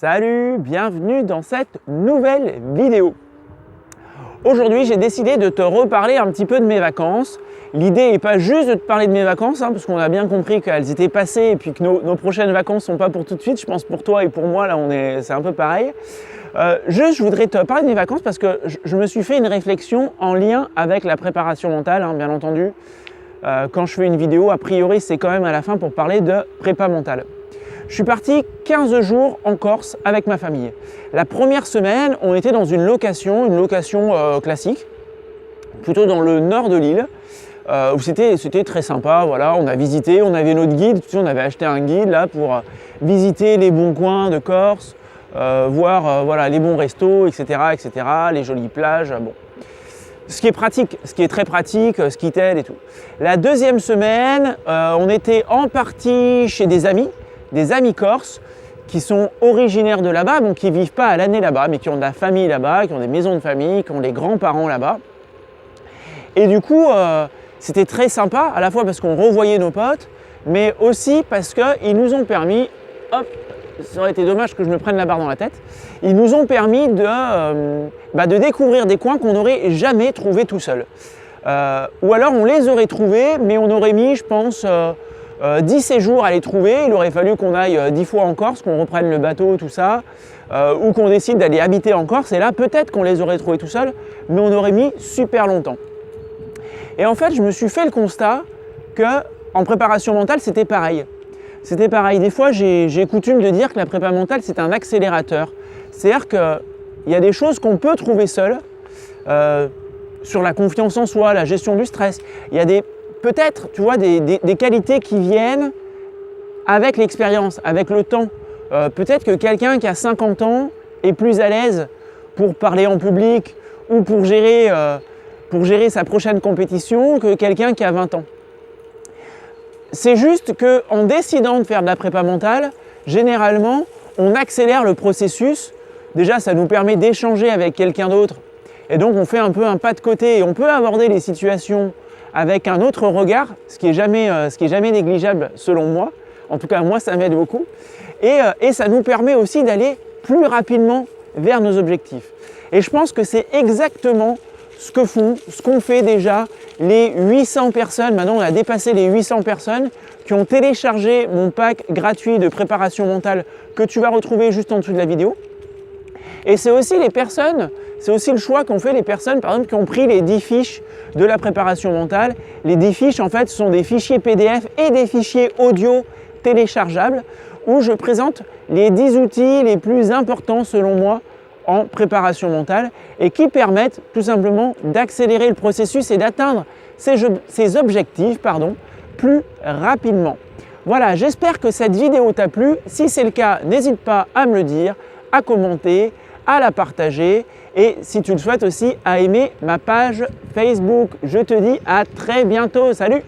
Salut, bienvenue dans cette nouvelle vidéo. Aujourd'hui, j'ai décidé de te reparler un petit peu de mes vacances. L'idée n'est pas juste de te parler de mes vacances, parce qu'on a bien compris qu'elles étaient passées et puis que nos prochaines vacances ne sont pas pour tout de suite. Je pense pour toi et pour moi, là, c'est un peu pareil. Je voudrais te parler de mes vacances parce que je me suis fait une réflexion en lien avec la préparation mentale, bien entendu. Quand je fais une vidéo, a priori, c'est quand même à la fin pour parler de prépa mentale. Je suis parti 15 jours en Corse avec ma famille. La première semaine, on était dans une location classique, plutôt dans le nord de l'île, où c'était très sympa. Voilà, on a visité, on avait notre guide, on avait acheté un guide là pour visiter les bons coins de Corse, voir voilà, les bons restos, etc., les jolies plages. Bon. Ce qui est très pratique, ce qui t'aide et tout. La deuxième semaine, on était en partie chez des amis corses qui sont originaires de là-bas, donc qui ne vivent pas à l'année là-bas, mais qui ont de la famille là-bas, qui ont des maisons de famille, qui ont des grands-parents là-bas. Et du coup, c'était très sympa, à la fois parce qu'on revoyait nos potes, mais aussi parce qu'ils nous ont permis, ça aurait été dommage que je me prenne la barre dans la tête, ils nous ont permis de découvrir des coins qu'on n'aurait jamais trouvés tout seul. Ou alors on les aurait trouvés, mais on aurait mis, je pense, 10 séjours à les trouver. Il aurait fallu qu'on aille 10 fois en Corse, qu'on reprenne le bateau, tout ça, ou qu'on décide d'aller habiter en Corse. Et là, peut-être qu'on les aurait trouvés tout seuls, mais on aurait mis super longtemps. Et en fait, je me suis fait le constat qu'en préparation mentale, c'était pareil. C'était pareil. Des fois, j'ai coutume de dire que la prépa mentale, c'est un accélérateur. C'est-à-dire qu'il y a des choses qu'on peut trouver seul, sur la confiance en soi, la gestion du stress. Il y a peut-être, tu vois, des qualités qui viennent avec l'expérience, avec le temps. Peut-être que quelqu'un qui a 50 ans est plus à l'aise pour parler en public ou pour gérer sa prochaine compétition que quelqu'un qui a 20 ans. C'est juste qu'en décidant de faire de la prépa mentale, généralement, on accélère le processus. Déjà, ça nous permet d'échanger avec quelqu'un d'autre. Et donc, on fait un peu un pas de côté et on peut aborder les situations avec un autre regard, ce qui est jamais négligeable selon moi. En tout cas, moi, ça m'aide beaucoup. Et ça nous permet aussi d'aller plus rapidement vers nos objectifs. Et je pense que c'est exactement ce qu'ont fait déjà les 800 personnes, maintenant on a dépassé les 800 personnes qui ont téléchargé mon pack gratuit de préparation mentale que tu vas retrouver juste en dessous de la vidéo. Et c'est aussi le choix qu'ont fait les personnes, par exemple, qui ont pris les 10 fiches de la préparation mentale. Les 10 fiches, en fait, sont des fichiers PDF et des fichiers audio téléchargeables où je présente les 10 outils les plus importants, selon moi, en préparation mentale et qui permettent tout simplement d'accélérer le processus et d'atteindre ces objectifs plus rapidement. Voilà, j'espère que cette vidéo t'a plu. Si c'est le cas, n'hésite pas à me le dire, à commenter, à la partager et si tu le souhaites aussi, à aimer ma page Facebook. Je te dis à très bientôt. Salut!